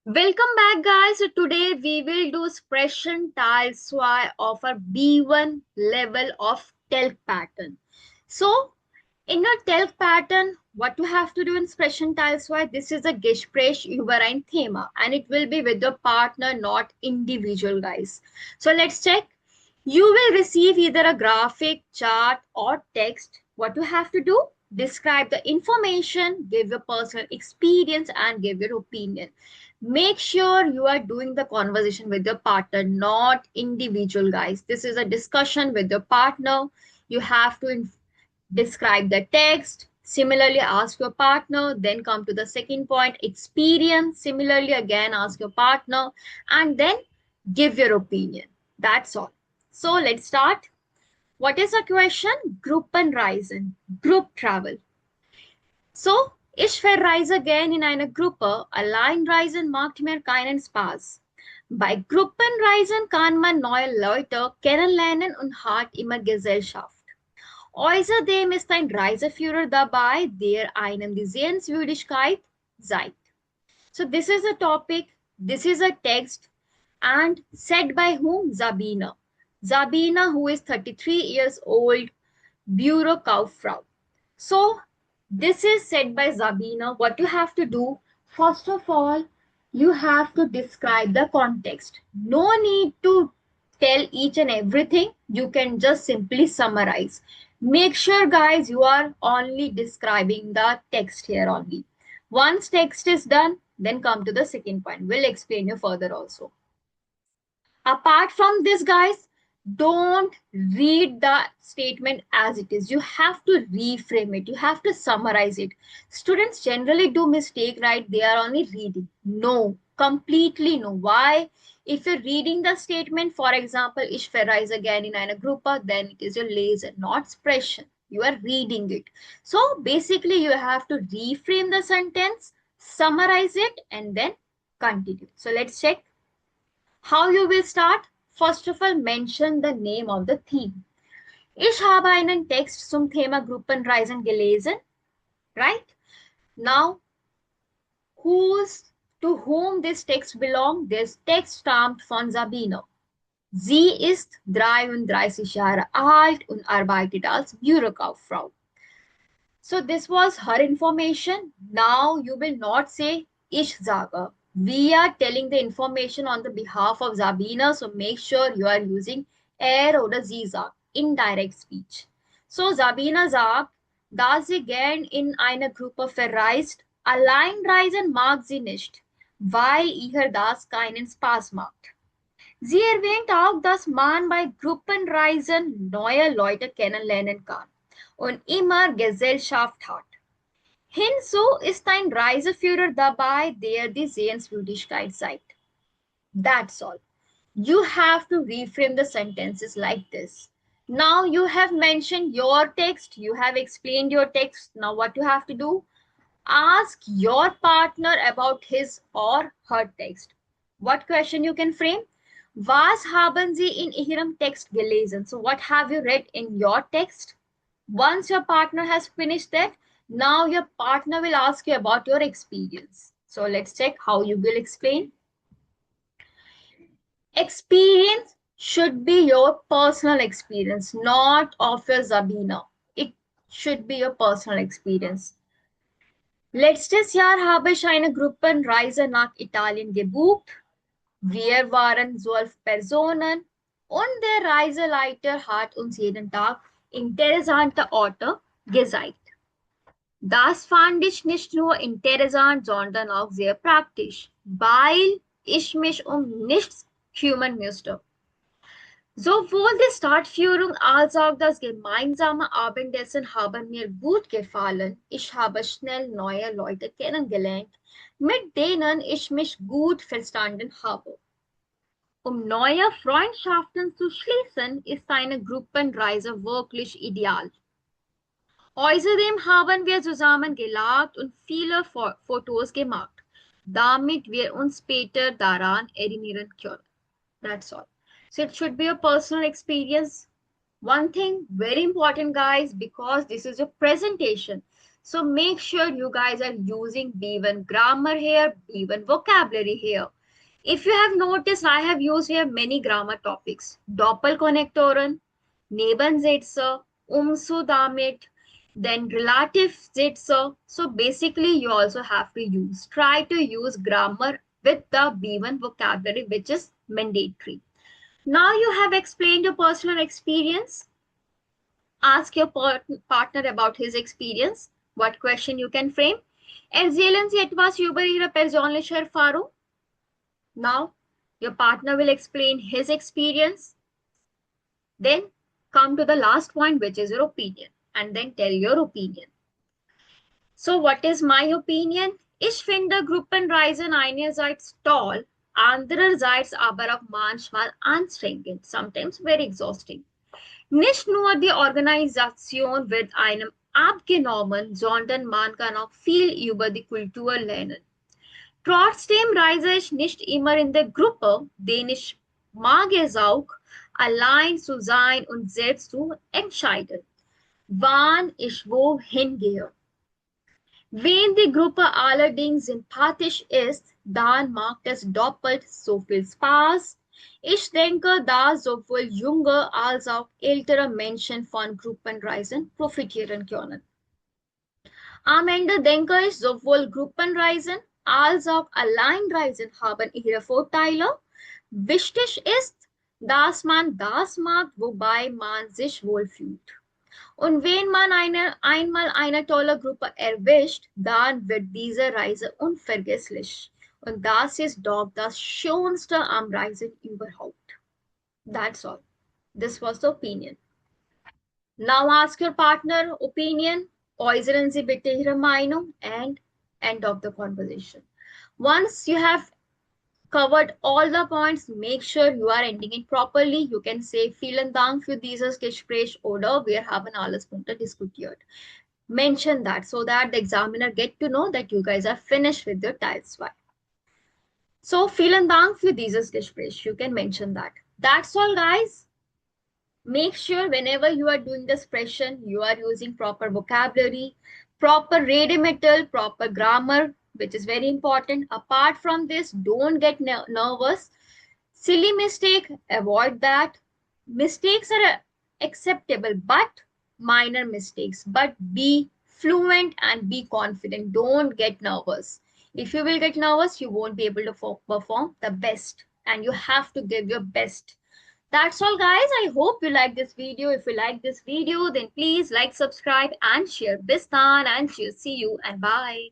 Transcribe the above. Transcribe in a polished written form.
Welcome back, guys. So today we will do Sprechen Teil 2 of our B1 level of Telc pattern. So in your Telc pattern, what you have to do in Sprechen Teil 2, this is a Gespräch über ein Thema and it will be with your partner, not individual, guys. So let's check. You will receive either a graphic, chart or text. What you have to do? Describe the information, give your personal experience and give your opinion. Make sure you are doing the conversation with your partner, not individual, guys. This is a discussion with your partner. You have to describe the text. Similarly, ask your partner. Then come to the second point, experience. Similarly, again, ask your partner and then give your opinion. That's all. So let's start. What is the question? Gruppenreisen, group travel. So, ich verreise gern in einer Gruppe, Alleinreisen macht mir keinen Spaß. Bei Gruppenreisen kann man neue Leute kennenlernen und hat immer Gesellschaft. Außerdem ist ein Reiseführer dabei, der einem die Sehenswürdigkeit zeigt. So this is a topic, this is a text and said by whom? Sabina. Sabina, who is 33 years old, Bürokauffrau. So this is said by Sabina. What you have to do, first of all, you have to describe the context. No need to tell each and everything. You can just simply summarize. Make sure, guys, you are only describing the text here only. Once text is done, then come to the second point. We'll explain you further also. Apart from this, guys, don't read the statement as it is. You have to reframe it. You have to summarize it. Students generally do mistake, right? They are only reading. No, completely no. Why? If you're reading the statement, for example, ich verreise again in einer Gruppe, then it is your Lesen, not Sprechen. You are reading it. So basically, you have to reframe the sentence, summarize it, and then continue. So let's check. How you will start? First of all, mention the name of the theme. Ich habe einen Text zum Thema Gruppenreisen gelesen. Right? Now, to whom this text belongs? This text stammt von Sabine. Sie ist 33 Jahre alt und arbeitet als Bürokauffrau. So this was her information. Now you will not say ich sage. We are telling the information on the behalf of Sabina, so make sure you are using oder sie sagt, indirect speech. So Sabina sagt, da sie gern in einer Gruppe verreist, allein reisen mag sie nicht, weil ihr das keinen Spaß macht. Sie erwähnt auch, dass man bei Gruppenreisen neue Leute kennenlernen kann und immer Gesellschaft hat. Hinzu ist ein Reiseführer dabei, der die Sehenswürdigkeit zeigt. That's all. You have to reframe the sentences like this. Now you have mentioned your text, you have explained your text. Now what you have to do? Ask your partner about his or her text. What question you can frame? Was haben Sie in Ihrem Text gelesen? So what have you read in your text? Once your partner has finished that, now your partner will ask you about your experience. So let's check how you will explain. Experience should be your personal experience, not of your Sabina. It should be your personal experience. Letztes Jahr habe ich eine Gruppenreise nach Italien gebucht. Wir waren 12 Personen und der Reiseleiter hat uns jeden Tag interessante Orte gezeigt. Das fand ich nicht nur interessant, sondern auch sehr praktisch, weil ich mich um nichts kümmern musste. Sowohl die Stadtführung als auch das gemeinsame Abendessen haben mir gut gefallen. Ich habe schnell neue Leute kennengelernt, mit denen ich mich gut verstanden habe. Um neue Freundschaften zu schließen, ist eine Gruppenreise wirklich ideal. Außerdem haben wir zusammen gelacht und viele Fotos gemacht, damit wir uns später daran erinnern können. That's all. So it should be a personal experience. One thing very important, guys, because this is a presentation. So make sure you guys are using B1 grammar here, B1 vocabulary here. If you have noticed, I have used here many grammar topics. Doppelkonnektoren, Nebensätze, Umso damit, then relative Sätze. So basically, you also have to try to use grammar with the B1 vocabulary, which is mandatory. Now you have explained your personal experience. Ask your partner about his experience. What question you can frame? Erzählen Sie etwas über Ihre persönliche Erfahrung. Now, your partner will explain his experience. Then come to the last point, which is your opinion. And then tell your opinion. So, what is my opinion? Ich finde Gruppenreisen einerseits toll, andererseits aber auch manchmal anstrengend, sometimes very exhausting. Nicht nur die Organisation wird einem abgenommen, sondern man kann auch viel über die Kultur lernen. Trotzdem reise ich nicht immer in der Gruppe, denn ich mag es auch, allein zu sein und selbst zu entscheiden, wann ich wohin gehe. Wenn die Gruppe allerdings sympathisch ist, dann macht es doppelt so viel Spaß. Ich denke, dass sowohl junge als auch ältere Menschen von Gruppenreisen profitieren können. Am Ende denke ich, sowohl Gruppenreisen als auch Alleinreisen haben ihre Vorteile. Wichtig ist, dass man das macht, wobei man sich wohlfühlt. Und wenn man einmal eine tolle Gruppe erwischt, dann wird diese Reise unvergesslich. Und das ist doch das Schönste am Reisen überhaupt. That's all. This was the opinion. Now ask your partner opinion. Äußern Sie bitte Ihre Meinung and end of the conversation. Once you have covered all the points, make sure you are ending it properly. You can say vielen Dank für dieses Gespräch oder wir haben alles Punkte diskutiert. Mention that so that the examiner get to know that you guys are finished with your Teil 2. So vielen Dank für dieses Gespräch. You can mention that. That's all, guys. Make sure whenever you are doing the expression, you are using proper vocabulary, proper redemetal, proper grammar, which is very important. Apart from this, don't get nervous. Silly mistake, avoid that. Mistakes are acceptable, but minor mistakes. But be fluent and be confident. Don't get nervous. If you will get nervous, you won't be able to perform the best. And you have to give your best. That's all, guys. I hope you like this video. If you like this video, then please like, subscribe, and share. Bistan and cheers. See you and bye.